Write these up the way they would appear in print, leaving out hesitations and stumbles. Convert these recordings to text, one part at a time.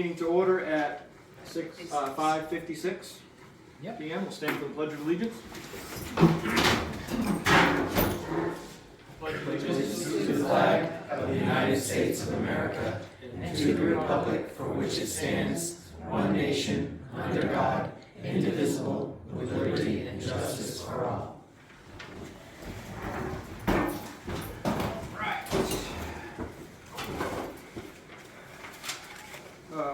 Meeting to order at 5:56 Yep. p.m. We'll stand for the Pledge of Allegiance. Pledge of Allegiance to the flag of the United States of America and to the republic for which it stands, one nation, under God, indivisible, with liberty and justice for all.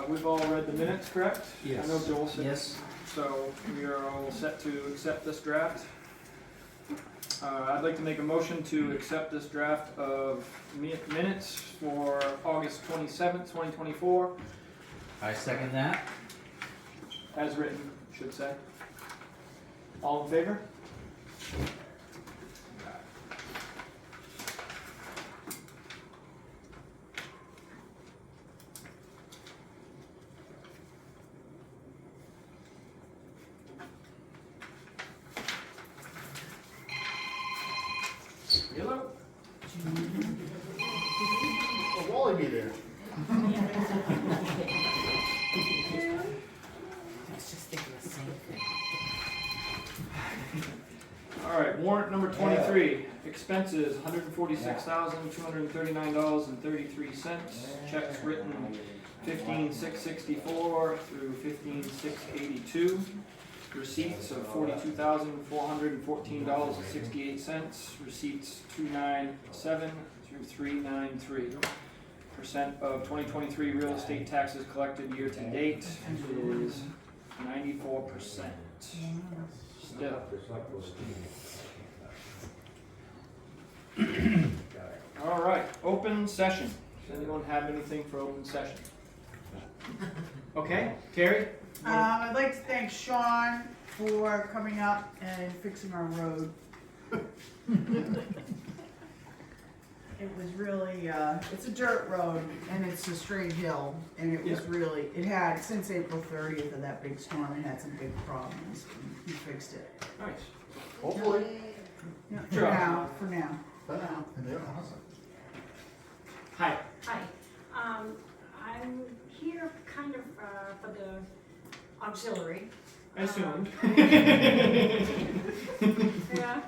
We've all read the minutes, correct? Yes. I know Joel said. Yes. So we are all set to accept this draft. I'd like to make a motion to accept this draft of minutes for August 27th, 2024, I second that. as written, should say. All in favor? Hello? Will Wally be there? All right, warrant number 23, expenses $146,239.33. Checks written 15,664 through 15,682. Receipts of $42,414.68. Receipts 297 through 393. Percent of 2023 real estate taxes collected year to date is 94%. Still. All right, open session. Does anyone have anything for open session? Okay, Terry? I'd like to thank Sean for coming up and fixing our road. It was really, it's a dirt road and it's a straight hill, and it was really, it had, since April 30th of that big storm, it had some big problems. He fixed it. Nice. Hopefully. Yeah, Sure. for now. Yeah, awesome. Hi. Hi, I'm here kind of for the auxiliary. I assumed. Yeah,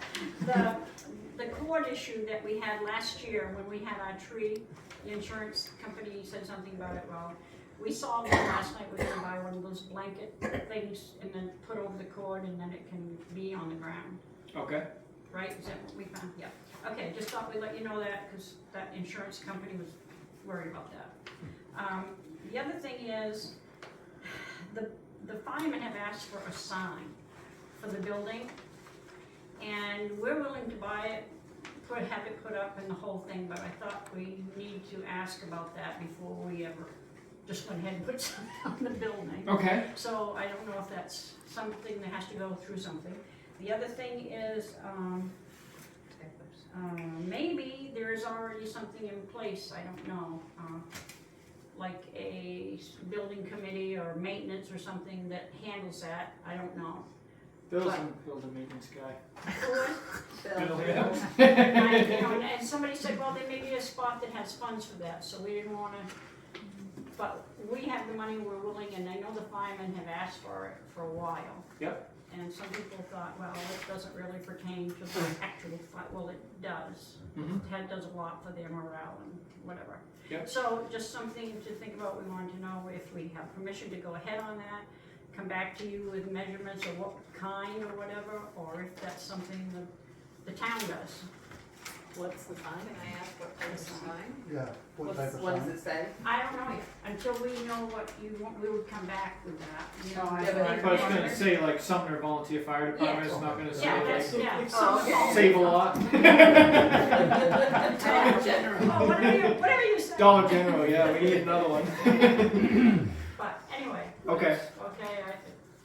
the cord issue that we had last year when we had our tree, the insurance company said something about it. Well, we solved it last night. We're gonna buy one of those blanket things and then put over the cord, and then it can be on the ground. Okay. Right, is that what we found? Yeah. Okay, just thought we'd let you know that, because that insurance company was worried about that. The other thing is, the firemen have asked for a sign for the building, and we're willing to buy it, have it put up and the whole thing, but I thought we need to ask about that before we ever just went ahead and put something on the building. Okay. So I don't know if that's something that has to go through something. The other thing is, maybe there's already something in place, I don't know, like a building committee or maintenance or something that handles that, I don't know. Bill's a maintenance guy. Bill, And somebody said, well, there may be a spot that has funds for that, so we didn't wanna, but we have the money, we're willing, and I know the firemen have asked for it for a while. Yep. And some people thought, well, it doesn't really pertain to the actual fight. Well, it does. Mm-hmm. It does a lot for their morale and whatever. Yep. So just something to think about. We wanted to know if we have permission to go ahead on that, come back to you with measurements of what kind or whatever, or if that's something the town does. What's the sign? Can I ask what type of sign? Yeah, what type of What does sign? it say? I don't know yet. Until we know what you want, we would come back with that. You know, Oh, yeah, but But it's gonna say like Sumner Volunteer Fire Department, it's not gonna say Yeah, like that's, yeah. Oh, okay. save a lot. Dollar General. Oh, whatever you say. Dollar General, yeah, we need another one. But anyway. Okay. Okay, I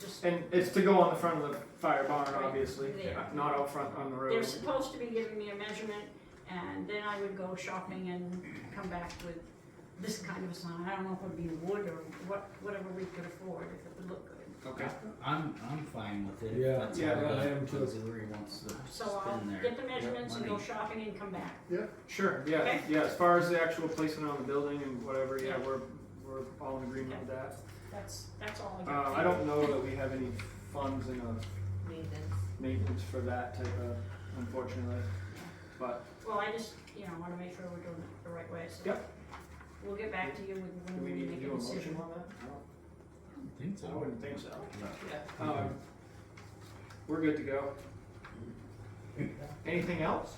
just. And it's to go on the front of the fire barn, obviously, There. not out front on the They're road. supposed to be giving me a measurement, and then I would go shopping and come back with this kind of a sign. I don't know if it would be wood or whatever we could afford, if it would look good. Okay. I'm fine with it. Yeah, That's yeah, all I the am too. auxiliary wants to So I'll spend there. get the measurements and go money. shopping and come back. Sure, yeah, Okay. yeah, as far as the actual placement on the building and whatever, yeah, we're we're all in agreement with that. That's all I got. I don't know that we have any funds in a Maintenance. maintenance for that type of, unfortunately, but, Well, I just, wanna make sure we're doing it the right way, so. Yep. We'll get back to you do when we we need to make do a a motion decision. on that? I think I wouldn't think so. Yeah. We're good to go. Anything else?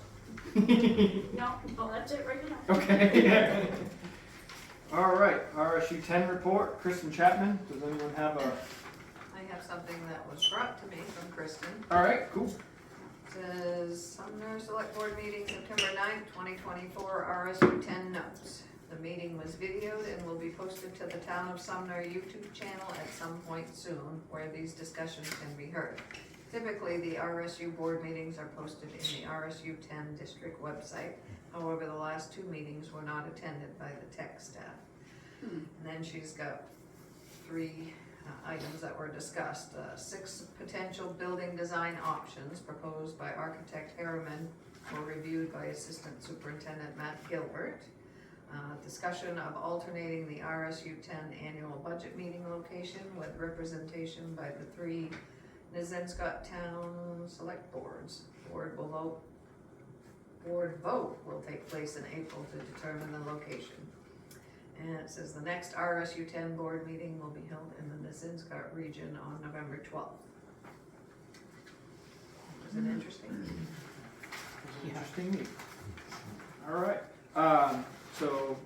No, well, that's it right now. Okay. All right, RSU 10 report, Kristen Chapman, does anyone have a, I have something that was brought to me from Kristen. all right, cool. Says Sumner Selectboard Meeting, September 9th, 2024, RSU 10 notes. The meeting was videoed and will be posted to the Town of Sumner YouTube channel at some point soon, where these discussions can be heard. Typically, the RSU board meetings are posted in the RSU 10 district website. However, the last 2 meetings were not attended by the tech staff. And then she's got 3 items that were discussed. 6 potential building design options proposed by architect Harriman were reviewed by Assistant Superintendent Matt Gilbert. Discussion of alternating the RSU 10 annual budget meeting location with representation by the 3 Nizhenscott Town Select Boards. Board vote will take place in April to determine the location. And it says the next RSU 10 board meeting will be held in the Nizhenscott region on November 12th. Was it interesting? Interesting meeting. All right, so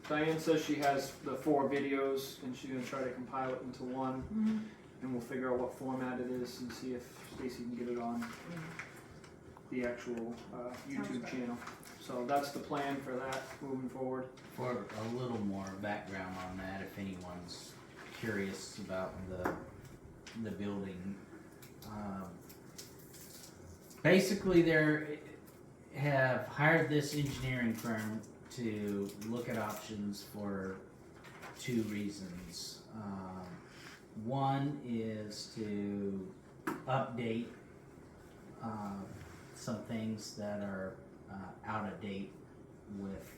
Diane says she has the 4 videos and she's gonna try to compile it into one. And we'll figure out what format it is and see if Stacy can get it on the actual YouTube channel. So that's the plan for that moving forward. For a little more background on that, if anyone's curious about the building, basically they have hired this engineering firm to look at options for 2 reasons. One is to update some things that are out of date with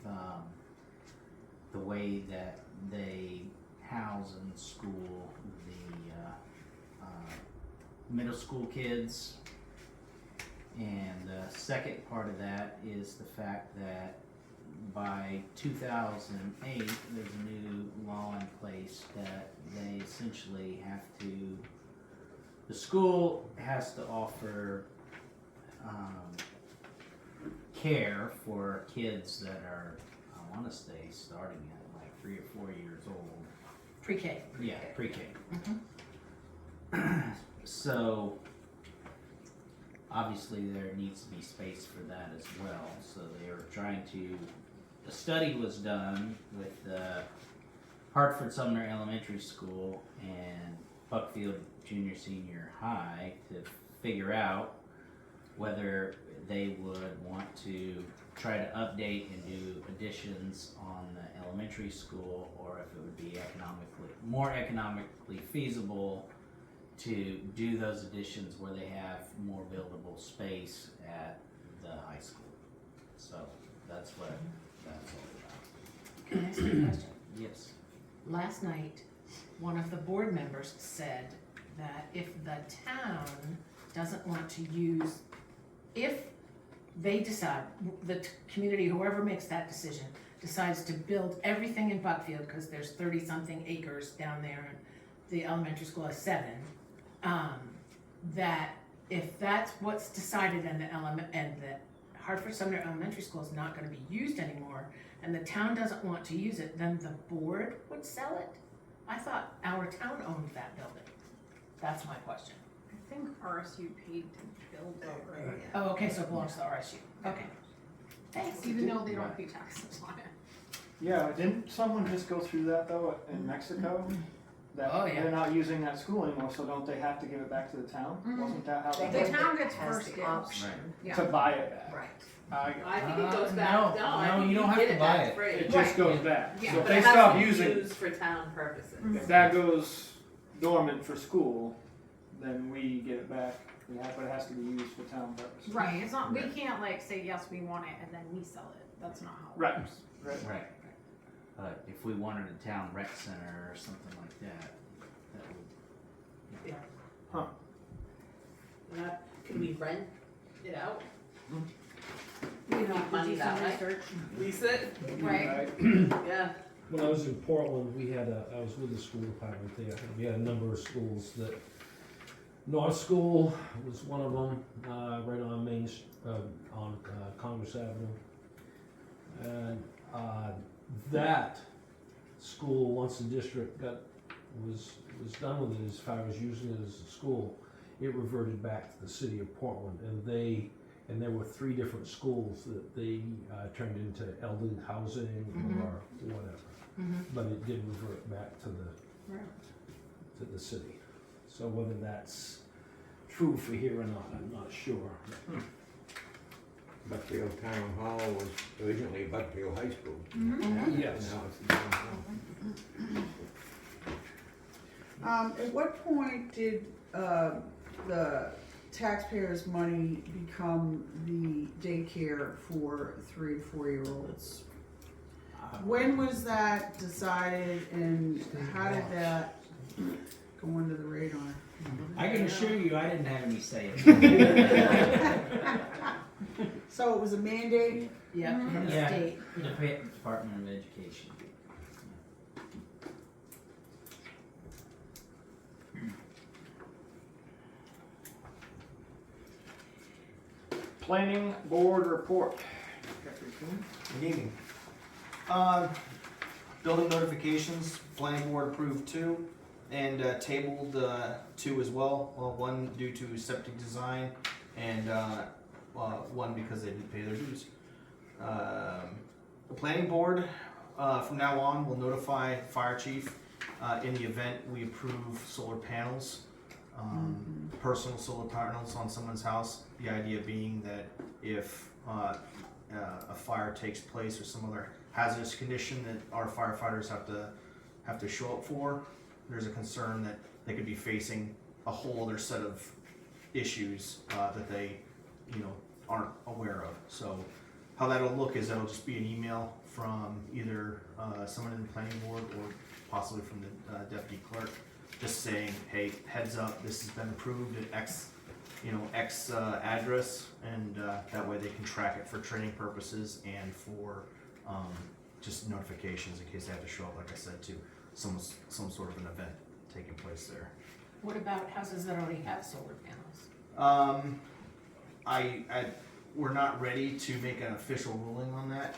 the way that they house and school the middle school kids. And the second part of that is the fact that by 2008, there's a new law in place that they essentially have to, the school has to offer care for kids that are, I want to say, starting at like 3 or 4 years old. Pre-K. Yeah, pre-K. So, obviously there needs to be space for that as well, so they are trying to, a study was done with Hartford Sumner Elementary School and Buckfield Junior Senior High to figure out whether they would want to try to update and do additions on the elementary school, or if it would be more economically feasible to do those additions where they have more buildable space at the high school. So that's what that's all about. Can I ask you a question? Yes. Last night, one of the board members said that if the town doesn't want to use, if they decide, the community, whoever makes that decision, decides to build everything in Buckfield, because there's 30-something acres down there, and the elementary school has 7, that if that's what's decided and the Hartford Sumner Elementary School is not gonna be used anymore, and the town doesn't want to use it, then the board would sell it? I thought our town owned that building. That's my question. I think RSU paid to build over it, Oh, okay, so it belongs to RSU. Okay. Thanks. even though they don't pay taxes on it. Yeah, didn't someone just go through that though in Mexico? That Oh, yeah. they're not using that school anymore, so don't they have to give it back to the town? Wasn't that how The they town gets Has first the dibs. option. Yeah. to buy it back? Right. I think it goes back, no, I no, think you don't have get to it buy back it. free. It just goes back. Yeah. So if But they it has stop to be using, used for town purposes. if that goes dormant for school, then we get it back. But it has to be used for town purposes. Right, it's not, we Right. can't like say, yes, we want it, and then we sell it, that's not how it Right. works. Right. Right. But if we wanted a town rec center or something like that, that would, Not, could we rent it out? You know, Money do that some way. research. Lease it? Right. Yeah. When I was in Portland, I was with the school department there, and we had a number of schools that, North School was one of them, right on on Congress Avenue. And, that school, once the district was done with it as far as using it as a school, it reverted back to the city of Portland, and there were 3 different schools that they turned into elderly housing or whatever. But it did revert back to the city. So whether that's true for here or not, I'm not sure. Buckfield Town Hall was originally Buckfield High School. Yes. Now it's the town hall. At what point did, the taxpayers' money become the daycare for 3 and 4-year-olds? When was that decided and how did that go under the radar? I can assure you, I didn't have any say in it. So it was a mandate? Yep, from the Yeah. state. The Department of Education. Planning board report. Good evening. Building notifications, planning board approved 2 and tabled 2 as well. Well, 1 due to septic design and 1 because they didn't pay their dues. The planning board from now on will notify fire chief in the event we approve solar panels, personal solar panels on someone's house. The idea being that if a fire takes place or some other hazardous condition that our firefighters have to show up for, there's a concern that they could be facing a whole other set of issues that they, aren't aware of. So how that'll look is it'll just be an email from either someone in the planning board or possibly from the deputy clerk, just saying, hey, heads up, this has been approved at X address, and that way they can track it for training purposes and for just notifications in case they have to show up, like I said, to some sort of an event taking place there. What about houses that already have solar panels? We're not ready to make an official ruling on that,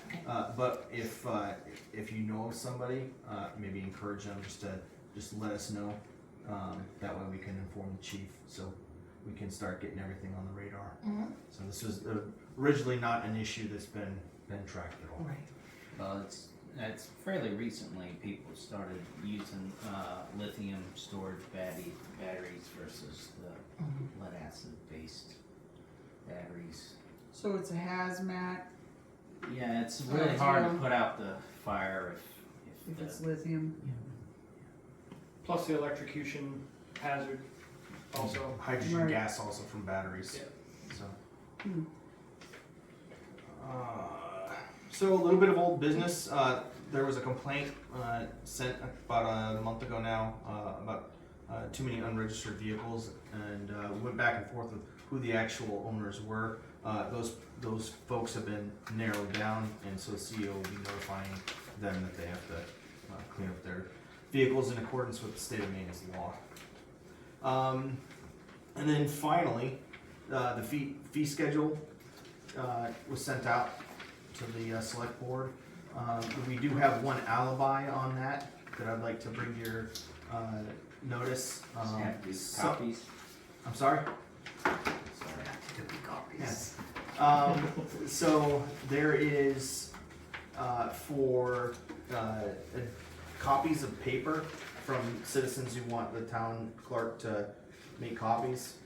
but if you know of somebody, maybe encourage them just let us know. That way we can inform the chief, so we can start getting everything on the radar. So this was originally not an issue that's been tracked at all. Right. Well, it's fairly recently people started using lithium storage batteries versus the lead acid based batteries. So it's a hazmat Yeah, it's really hard to put out the fire if if it's lithium? Plus the electrocution hazard also. Hydrogen Right. gas also from batteries. Yeah. So. Hmm. So a little bit of old business. There was a complaint sent about a month ago now about too many unregistered vehicles, and we went back and forth with who the actual owners were. Those folks have been narrowed down, and so the CEO will be notifying them that they have to clean up their vehicles in accordance with the state of Maine's law. And then finally, the fee schedule was sent out to the select board. We do have one alibi on that I'd like to bring to your notice. have these So- copies. I'm sorry? Yes. So there is for copies of paper from citizens who want the town clerk to make copies.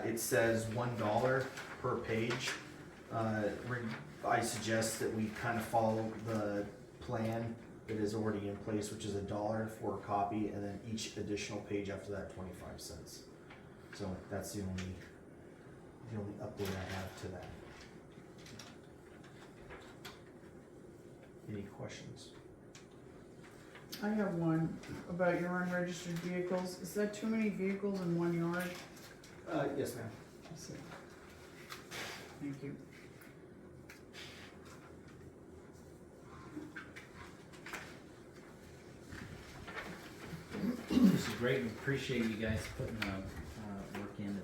It says $1 per page. I suggest that we kind of follow the plan that is already in place, which is $1 for a copy, and then each additional page after that 25 cents. So that's the only update I have to that. Any questions? I have one about your unregistered vehicles. Is that too many vehicles in one yard? Yes, ma'am. Thank you. This is great, we appreciate you guys putting the work into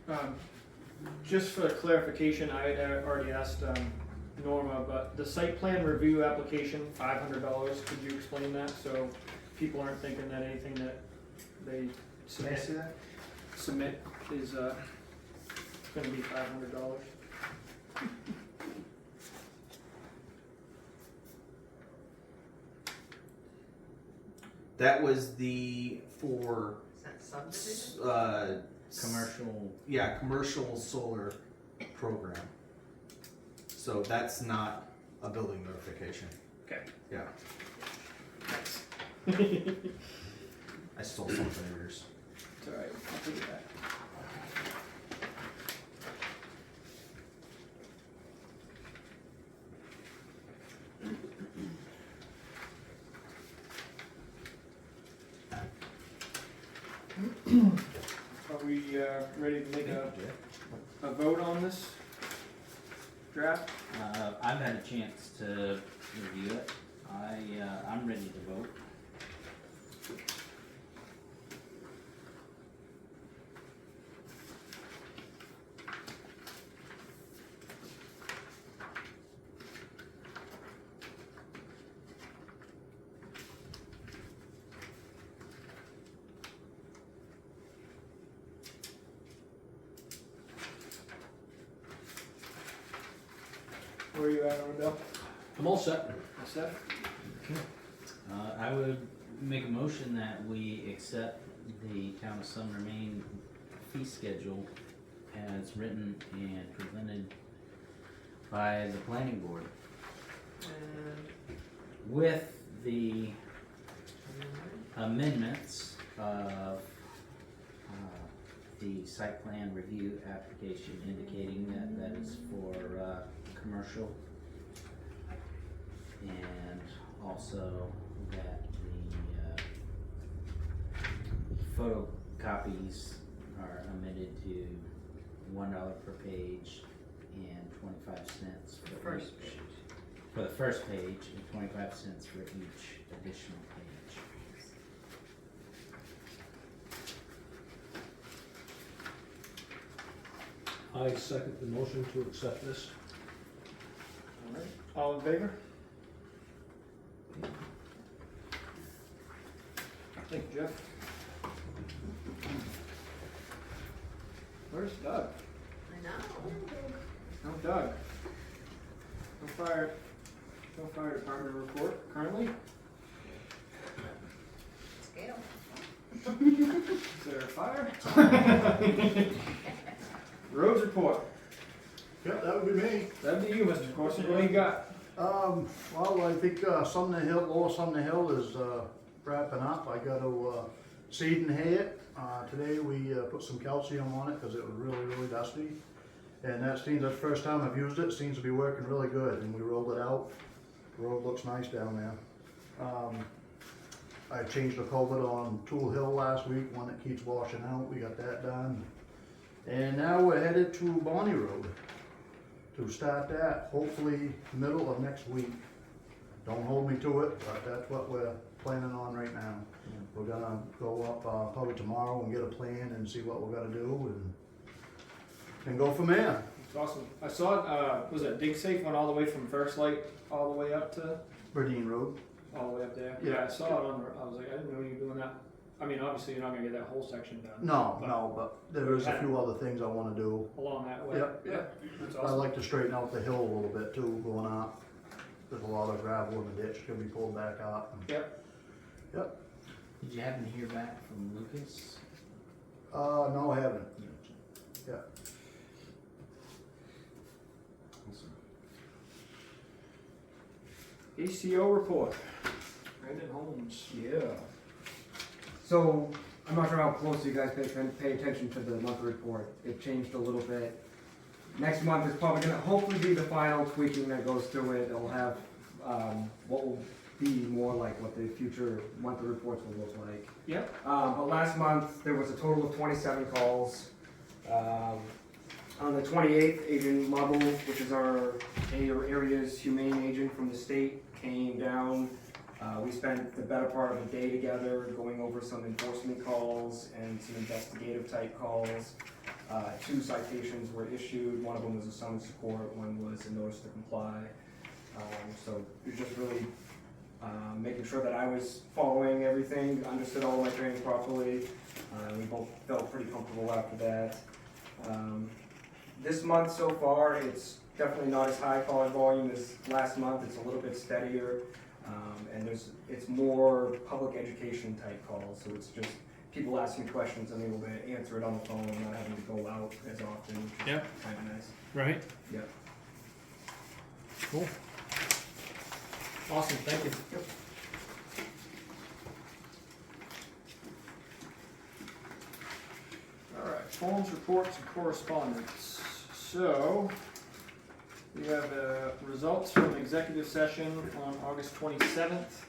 that. Just for clarification, I had already asked Norma, but the site plan review application, $500, could you explain that? So people aren't thinking that anything that they submit is gonna be $500. That was for Is that subdivision? Commercial, yeah, commercial solar program. So that's not a building notification. Okay. Yeah, Thanks. I stole something of yours. It's alright, I'll take it back. Are we ready to make a vote on this draft? I've had a chance to review it. I'm ready to vote. Where are you at, Arundel? I'm all set. All set? I would make a motion that we accept the Town of Sumner, Maine fee schedule as written and presented by the planning board with the amendments of the site plan review application indicating that that is for commercial, and also that the photocopies are amended to $1 per page and 25 cents for First each. page. For the first page and 25 cents for each additional page. I second the motion to accept this. Alright, all in favor? Thank you, Jeff. Where's Doug? I know. No Doug. No fire department report currently. Scale. Is there a fire? Roads report. Yep, that would be me. That'd be you, Mr. Corson. What do you got? Well, I think Sumner Hill, Lower Sumner Hill is wrapping up. I got to seed and hay it. Today we put some calcium on it because it was really, really dusty. And that's the first time I've used it. Seems to be working really good. And we rolled it out. The road looks nice down there. I changed the culvert on Tool Hill last week, one that keeps washing out. We got that done. And now we're headed to Bonnie Road to start that, hopefully middle of next week. Don't hold me to it, but that's what we're planning on right now. We're gonna go up probably tomorrow and get a plan and see what we're gonna do and go from there. It's awesome. I saw it, was it Dig Safe went all the way from First Light all the way up to, Berdine Road. all the way up there? Yeah. Yeah, I saw it on the, I was like, I didn't know you were doing that. I mean, obviously you're not gonna get that whole section done. No, but there is a few other things I wanna do. Along that way. Yep, yep. That's I'd awesome. like to straighten out the hill a little bit too, going up. There's a lot of gravel in the ditch, gonna be pulled back up. Yep. Did you happen to hear back from Lucas? No, I haven't. Yeah. ACO report. Brandon Holmes. Yeah. So, I'm not sure how close you guys pay attention to the monthly report. It changed a little bit. Next month is probably gonna hopefully be the final tweaking that goes through it. It'll have, what will be more like what the future monthly reports will look like. Yep. But last month, there was a total of 27 calls. On the 28th, Agent Lovell, which is our area's humane agent from the state, came down. We spent the better part of a day together going over some enforcement calls and some investigative type calls. 2 citations were issued. One of them was a summons to court, one was a notice to comply. So it was just really making sure that I was following everything, understood all of my training properly. We both felt pretty comfortable after that. This month so far, it's definitely not as high call volume as last month. It's a little bit steadier, and it's more public education type calls. So it's just people asking questions and able to answer it on the phone, not having to go out as often, which is Yep. kind of nice. Right. Yep. Cool. Awesome, thank you. All right, forms, reports, and correspondence. So, we have results from executive session on August 27th.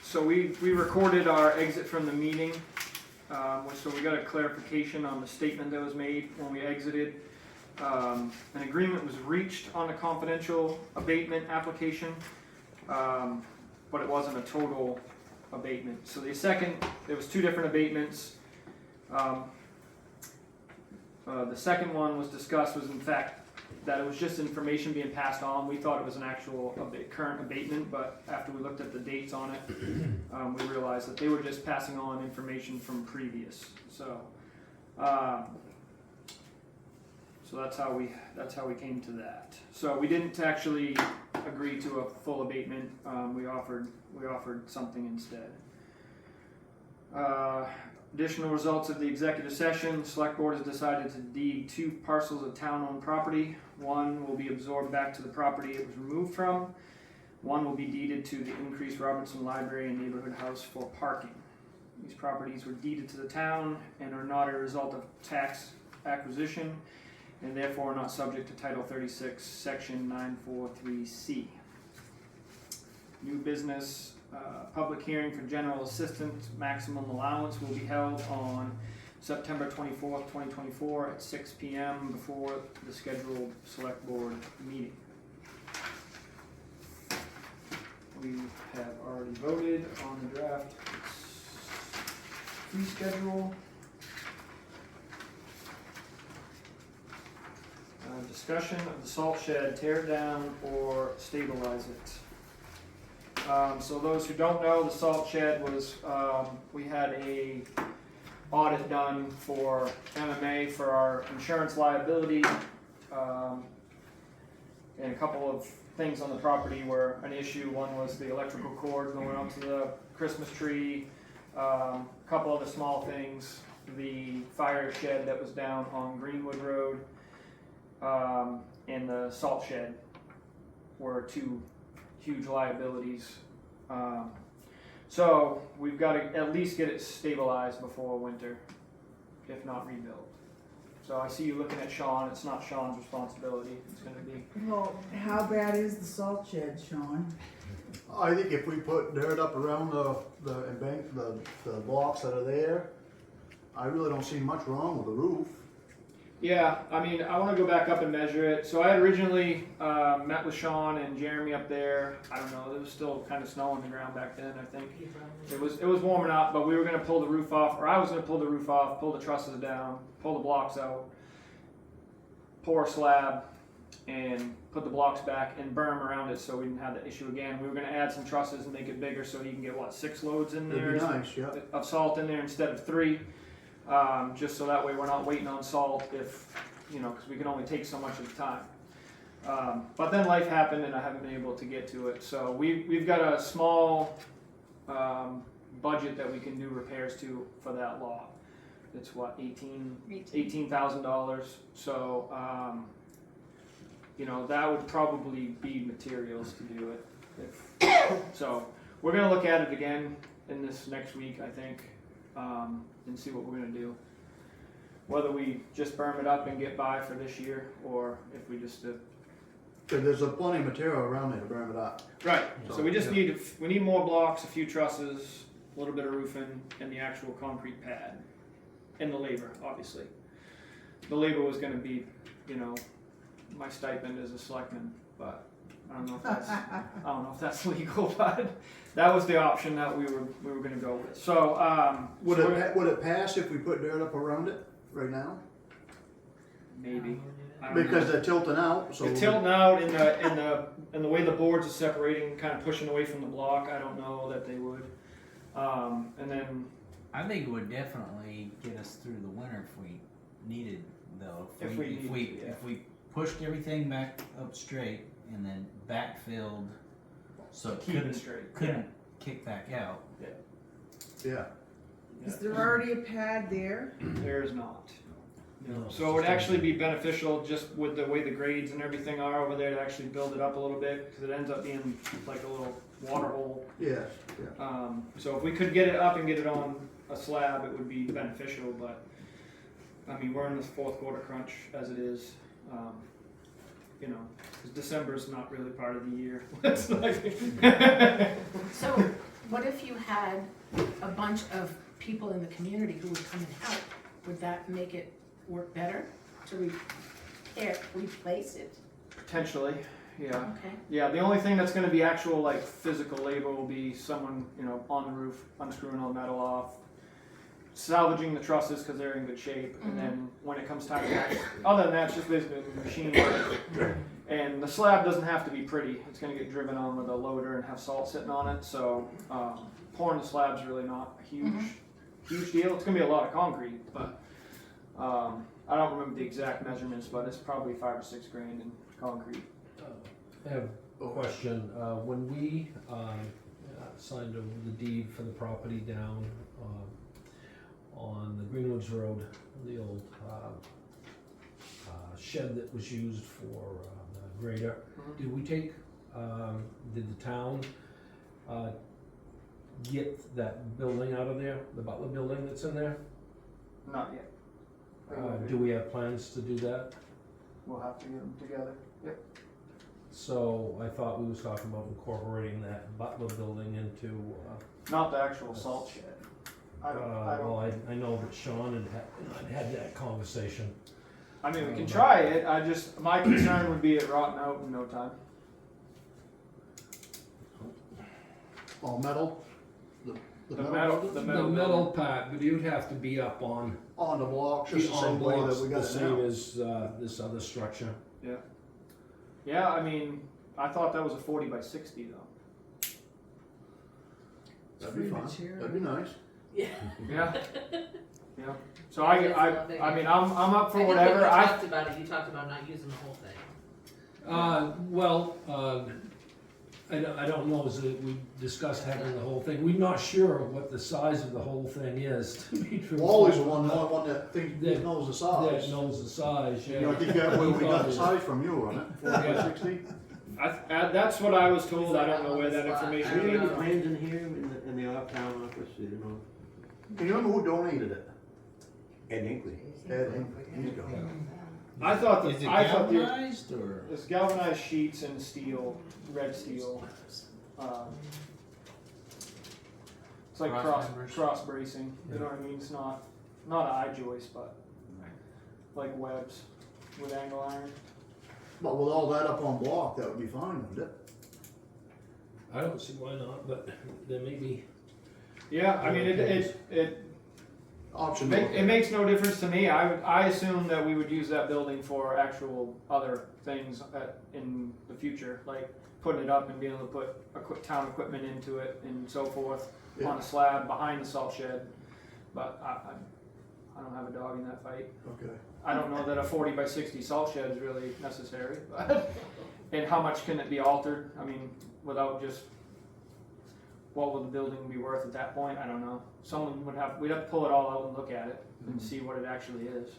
So we recorded our exit from the meeting, so we got a clarification on the statement that was made when we exited. An agreement was reached on a confidential abatement application, but it wasn't a total abatement. So there was 2 different abatements. The second one was discussed was in fact that it was just information being passed on. We thought it was an actual current abatement, but after we looked at the dates on it, we realized that they were just passing on information from previous. So that's how we came to that. So we didn't actually agree to a full abatement. We offered something instead. Additional results of the executive session: Select Board has decided to deed 2 parcels of town-owned property. One will be absorbed back to the property it was removed from. One will be deeded to the increased Robertson Library and Neighborhood House for parking. These properties were deeded to the town and are not a result of tax acquisition, and therefore are not subject to Title 36, Section 943C. New business, public hearing for general assistance maximum allowance will be held on September 24th, 2024 at 6 p.m. before the scheduled select board meeting. We have already voted on the draft fee schedule. Discussion of the salt shed, tear it down or stabilize it. So those who don't know, the salt shed was, we had a audit done for MMA for our insurance liability, and a couple of things on the property were an issue. One was the electrical cord going up to the Christmas tree, a couple other small things, the fire shed that was down on Greenwood Road, and the salt shed were 2 huge liabilities. So we've got to at least get it stabilized before winter, if not rebuilt. So I see you looking at Sean. It's not Sean's responsibility. It's going to be. Well, how bad is the salt shed, Sean? I think if we put dirt up around the blocks that are there, I really don't see much wrong with the roof. Yeah, I mean, I want to go back up and measure it. So I had originally met with Sean and Jeremy up there. I don't know, there was still kind of snow on the ground back then, I think. It was warming up, but we were going to pull the roof off, or I was going to pull the roof off, pull the trusses down, pull the blocks out, pour a slab, and put the blocks back and berm around it so we didn't have that issue again. We were going to add some trusses and make it bigger so you can get, 6 loads in there? It'd be nice, yeah. Of salt in there instead of 3. Just so that way we're not waiting on salt if, because we can only take so much at a time. But then life happened and I haven't been able to get to it. So we've got a small budget that we can do repairs to for that lot. It's $18,000. So, that would probably be materials to do it. So we're going to look at it again in this next week, I think. And see what we're going to do. Whether we just berm it up and get by for this year, or if we just Cause there's plenty of material around there to burn it up. Right, so we just Yeah. need more blocks, a few trusses, a little bit of roofing, and the actual concrete pad. And the labor, obviously. The labor was gonna be, you know, my stipend as a selectman, but I don't know if that's legal, but that was the option that we were gonna go with. So, Would it pass if we put dirt up around it right now? maybe. I don't know. Because they're tilting out, so. They're tilting out in the way the boards are separating, kind of pushing away from the block. I don't know that they would. And then I think it would definitely get us through the winter if we needed, though. If we needed to, yeah. If we pushed everything back up straight and then backfilled, so it keep it straight. couldn't kick back out. Yeah, Is there already a pad there? There is not. No, So it would actually be beneficial just with the way the grades and everything are over there to actually build it up a little bit because it ends up being like a little water hole. yes, yeah. So if we could get it up and get it on a slab, it would be beneficial. But I mean, we're in this fourth quarter crunch as it is. You know, 'cause December's not really part of the year. It's like So what if you had a bunch of people in the community who would come and help? Would that make it work better to replace it? potentially, yeah. Okay. Yeah, the only thing that's gonna be actual like physical labor will be someone, you know, on the roof, unscrewing all the metal off, salvaging the trusses because they're in good shape, and then when it comes time to actually, other than that, it's just basically machine work. And the slab doesn't have to be pretty. It's gonna get driven on with a loader and have salt sitting on it, so pouring the slab's really not a huge deal. It's gonna be a lot of concrete, but I don't remember the exact measurements, but it's probably $5 or $6 grand in concrete. I have a question. When we signed over the deed for the property down on the Greenwoods Road, the old shed that was used for the grader, did we take, did the town get that building out of there, the Butler building that's in there? Not yet. Do we have plans to do that? We'll have to get them together. Yep. So I thought we was talking about incorporating that Butler building into, Not the actual salt shed. I don't. I know that Sean had that conversation. I mean, we can try it. My concern would be it rotting out in no time. All metal? The metal part, but you'd have to be up on On the block, just the same way that we got it now. as this other structure. Yeah, I mean, I thought that was a 40 by 60 though. That'd be fun, that'd be nice. Yeah. Yeah. So I mean, I'm up for whatever. You talked about it. You talked about not using the whole thing. I don't know, we discussed having the whole thing, we're not sure what the size of the whole thing is, to be true. Wally's the only one that thinks, That- knows the size. That knows the size, yeah. You know, I think that we got the size from you on it, 40 by 60? That's what I was told. I don't know where that information Do you came have from. plans in here in the town office? You know. Can you remember who donated it? Ed Hinckley. Ed Hinckley, he's gone. I thought Is it I thought the galvanized or? it's galvanized sheets and steel, red steel. It's like Cross members? cross bracing. You know what I mean? It's not an eye joist, but like webs with angle iron. But with all that up on block, that would be fine, wouldn't it? I don't see why not, but there may be. Yeah, I mean it Option. it makes no difference to me. I assume that we would use that building for actual other things in the future, like putting it up and being able to put town equipment into it and so forth on a slab behind the salt shed. But I don't have a dog in that fight. Okay. I don't know that a 40 by 60 salt shed is really necessary. But and how much can it be altered? I mean, without just what would the building be worth at that point? I don't know. We'd have to pull it all out and look at it and see what it actually is.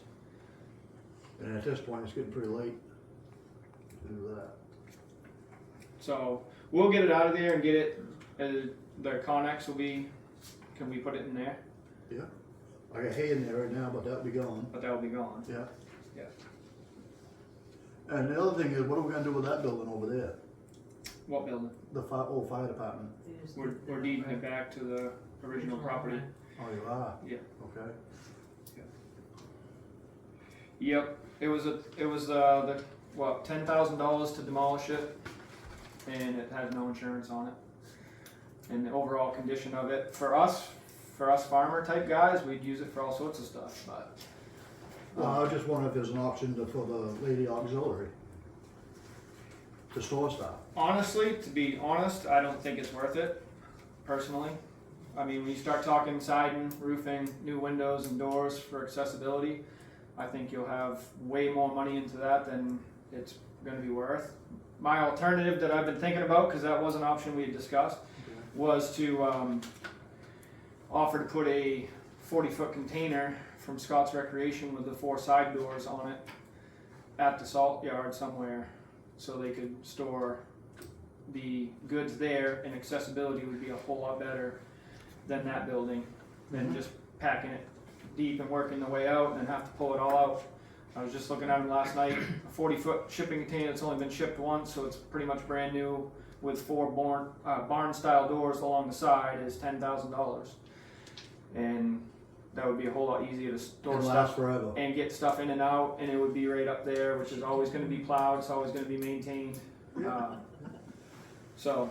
And at this point, it's getting pretty late to do that. So we'll get it out of there and get it. Their Connex will be. Can we put it in there? Yeah. I got hay in there right now, but that'll be gone. But that'll be gone. Yeah. Yeah. And the other thing is, what are we gonna do with that building over there? What building? The old fire department? We're deeding it back to the original property. Oh, you are? Yeah. Okay. Yep, it was $10,000 to demolish it, and it has no insurance on it. And the overall condition of it, for us farmer type guys, we'd use it for all sorts of stuff, but. Well, I was just wondering if there's an option for the lady auxiliary to store stuff. Honestly, to be honest, I don't think it's worth it, personally. I mean, when you start talking siding, roofing, new windows and doors for accessibility, I think you'll have way more money into that than it's gonna be worth. My alternative that I've been thinking about, cause that was an option we had discussed, was to offer to put a 40-foot container from Scott's Recreation with the 4 side doors on it at the salt yard somewhere, so they could store the goods there, and accessibility would be a whole lot better than that building, than just packing it deep and working the way out and then have to pull it all out. I was just looking at them last night, a 40-foot shipping container that's only been shipped once, so it's pretty much brand new with 4 barn style doors along the side is $10,000. And that would be a whole lot easier to store It'll stuff last forever. and get stuff in and out, and it would be right up there, which is always going to be plowed, it's always going to be maintained. So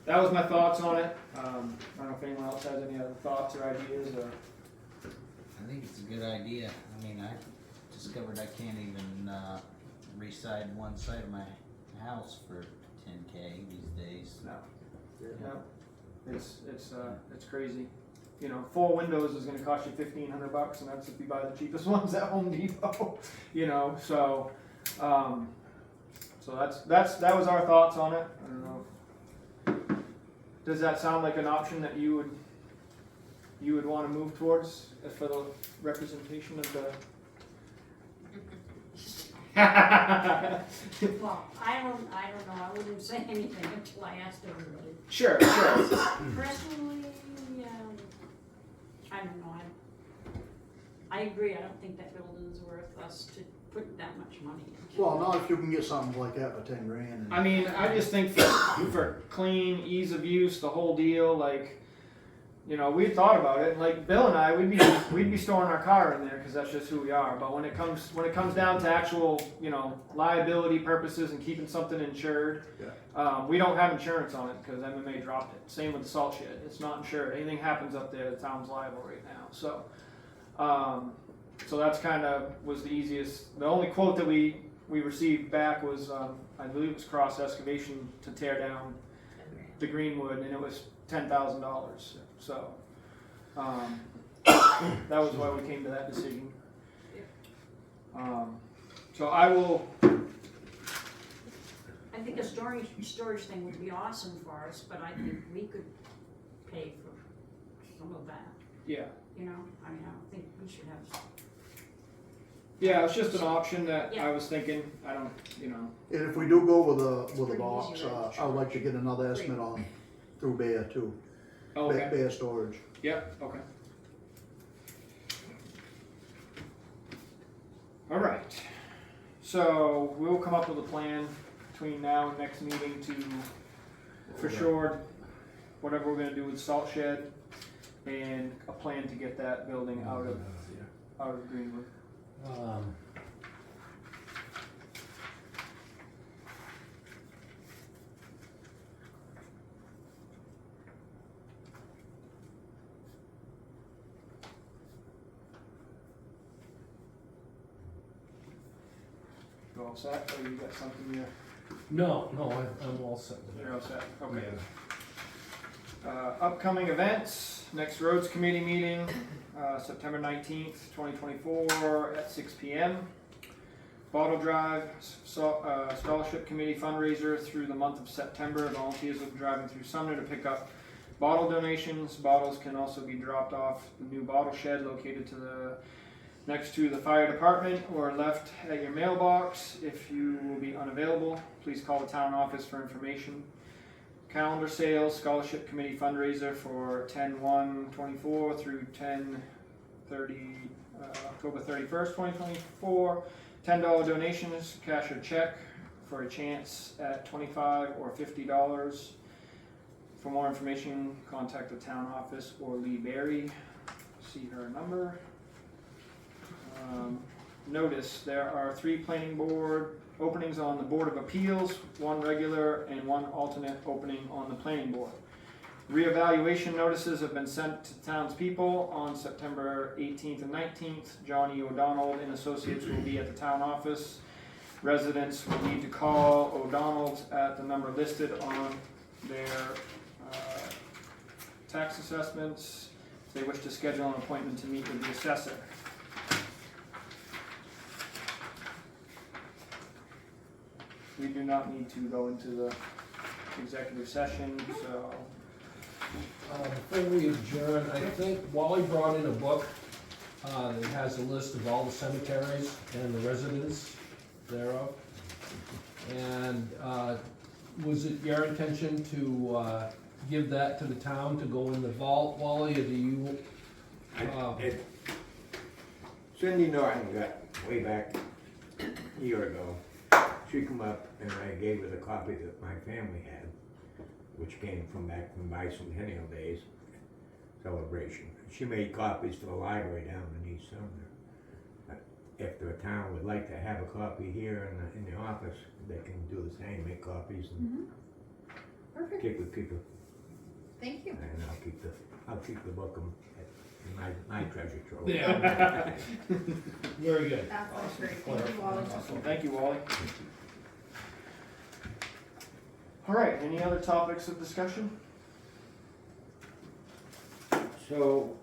that was my thoughts on it. I don't know if anyone else has any other thoughts or ideas. Or I think it's a good idea. I mean, I discovered I can't even reside one side of my house for $10K these days. no, it's crazy. You know, 4 windows is going to cost you $1,500, and that's if you buy the cheapest ones at Home Depot. You know, so that was our thoughts on it. I don't know. Does that sound like an option that you would want to move towards for the representation of the? Well, I don't know, I wouldn't say anything until I asked everybody. Sure. Personally, I don't know, I agree, I don't think that building is worth us to put that much money into. Well, not if you can get something like that for 10 grand. And I mean, I just think for clean, ease of use, the whole deal, like, you know, we thought about it, like Bill and I, we'd be storing our car in there because that's just who we are. But when it comes down to actual, you know, liability purposes and keeping something insured, we don't have insurance on it because MMA dropped it. Same with the salt shed; it's not insured. Anything happens up there, the town's liable right now. So, so that's kind of was the easiest. The only quote that we received back was, I believe it was Cross Excavation to tear down the Greenwood, and it was $10,000. So that was why we came to that decision. So I will. I think a storage thing would be awesome for us, but I think we could pay for some of that. Yeah. You know, I mean, I don't think we should have. Yeah, it's just an option that Yeah. I was thinking. I don't, you know. And if we do go with a pretty box, easy to I would like to get another estimate on through Bear too. Okay. Bear storage. Yep. Okay. All right. So we'll come up with a plan between now and next meeting to, for sure, whatever we're gonna do with salt shed, and a plan to get that building out of Greenwood. You all set, or you got something you're No, I'm all set with you're that. all set? Okay. Yeah. Upcoming events, next roads committee meeting, September 19th, 2024 at 6 p.m. Bottle drive, scholarship committee fundraiser through the month of September. Volunteers will be driving through Sumner to pick up bottle donations. Bottles can also be dropped off the new bottle shed located next to the fire department or left at your mailbox. If you will be unavailable, please call the town office for information. Calendar sales, scholarship committee fundraiser for 10/1/24 through 10/30, October 31st, 2024. $10 donations, cash or check for a chance at $25 or $50. For more information, contact the town office or Lee Berry. See her number. Notice there are 3 planning board openings on the Board of Appeals, 1 regular and 1 alternate opening on the planning board. Reevaluation notices have been sent to townspeople on September 18th and 19th. Johnny O'Donnell and Associates will be at the town office. Residents will need to call O'Donnell's at the number listed on their tax assessments if they wish to schedule an appointment to meet with the assessor. We do not need to go into the executive session, so. Before we adjourn, I think Wally brought in a book that has a list of all the cemeteries and the residents thereof. And was it your intention to give that to the town to go in the vault, Wally, or do you? Cindy Norton got way back a year ago. She come up and I gave her the copy that my family had, which came from back from bicentennial days celebration. She made copies for the library down in East Sumner. If the town would like to have a copy here in the office, they can do the same, make copies and Perfect. keep with people. Thank you. And I'll keep the book in my treasure trove. Yeah. Very good. That sounds great. Thank you, Wally. Awesome. Thank you, Wally. All right, any other topics of discussion? So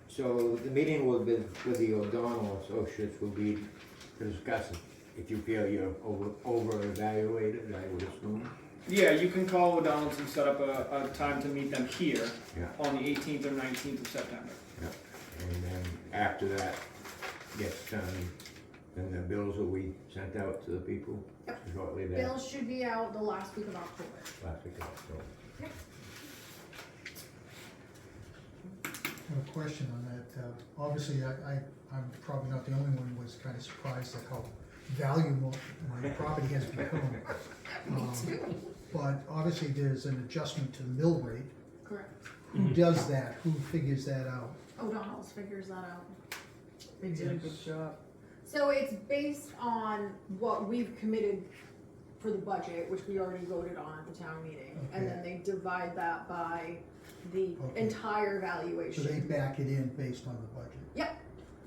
so the meeting with the O'Donnell Associates will be to discuss if you feel you're over evaluated, I would assume. Yeah, you can call O'Donnell's and set up a time to meet them here Yeah. on the 18th or 19th of September. Yeah. And then after that gets done, then the bills will be sent out to the people shortly there. Bills should be out the last week of October. Last week of October. I have a question on that. Obviously, I'm probably not the only one who was kind of surprised at how valuable my property has become. But obviously, there's an adjustment to the mill rate. Correct. Who does that? Who figures that out? O'Donnell's figures that out. They did a good job. So it's based on what we've committed for the budget, which we already voted on at the town meeting. And Okay. then they divide that by the Okay. entire So valuation. they back it in based on the budget? Yep.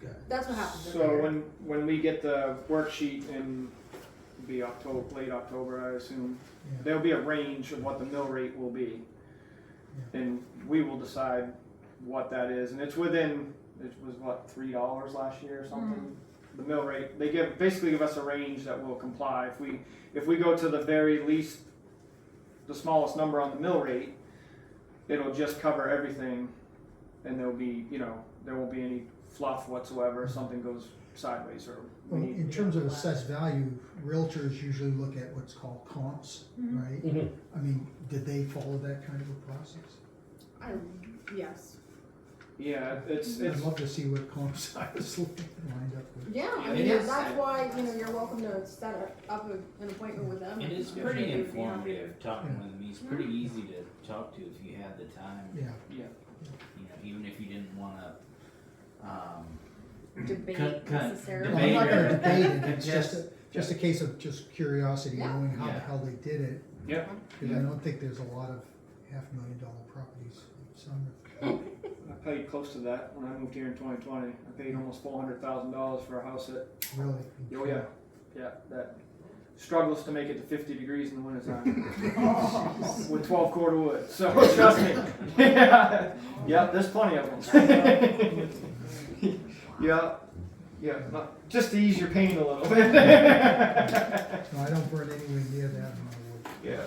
Got it. That's what happens every So year. when we get the worksheet in, it'll be October, late October, I assume, Yeah. there'll be a range of what the mill rate will be. And we will decide what that is, and it's within, it was what, $3 last year or something? The mill rate, they basically give us a range that will comply. If we go to the very least, the smallest number on the mill rate, it'll just cover everything, and there'll be, there won't be any fluff whatsoever if something goes sideways or we Well, need. in terms of assessed value, realtors usually look at what's called comps, right? Mhm. I mean, did they follow that kind of a process? Yes. Yeah, it's I'd love to see what comps I was lined up with. Yeah, I It mean, is. that's why, you're welcome to set up an appointment with them. It is I'm pretty sure they'd be happy to- informative talking with him. He's pretty easy to talk to if you had the time. Yeah. Even if you didn't wanna, Debate Cut- necessarily. Well, I'm not gonna Debate or- debate it, it's just a case of just curiosity, Yeah. knowing how the Yeah. hell they did it. Yep. Because I don't think there's a lot of $500,000 properties in Sumner. I paid close to that when I moved here in 2020. I paid almost $400,000 for a house that, Really? oh yeah, that struggles to make it to 50 degrees in the wintertime with 12 cord of wood. So trust me, yeah, there's plenty of them. yeah, just to ease your pain a little bit. No, I don't burn anywhere near that in my wood. Yeah.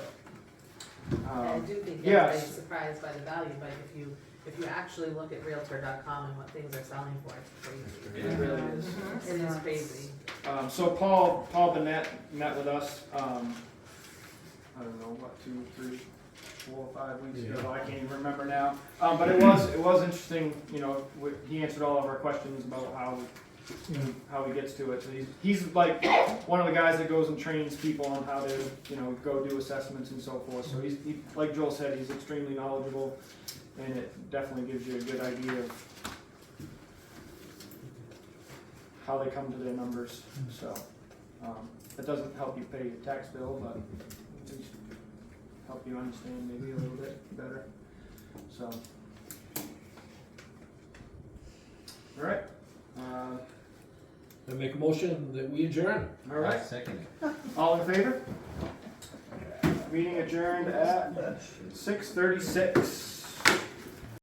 I do think yes. everybody's surprised by the value, but if you actually look at Realtor.com and what things are selling for, it's crazy. It really is. It is crazy. So Paul Burnett met with us, I don't know, what, 2, 3, 4, 5 weeks ago, I can't even remember now. But it was interesting, he answered all of our questions about how how he gets to it. So he's like one of the guys that goes and trains people on how to, go do assessments and so forth. So he, like Joel said, he's extremely knowledgeable, and it definitely gives you a good idea of how they come to their numbers. So it doesn't help you pay your tax bill, but at least help you understand maybe a little bit better. So, all right. I make a motion that we adjourn. All right. Second it. All in favor? Meeting adjourned at 6:36.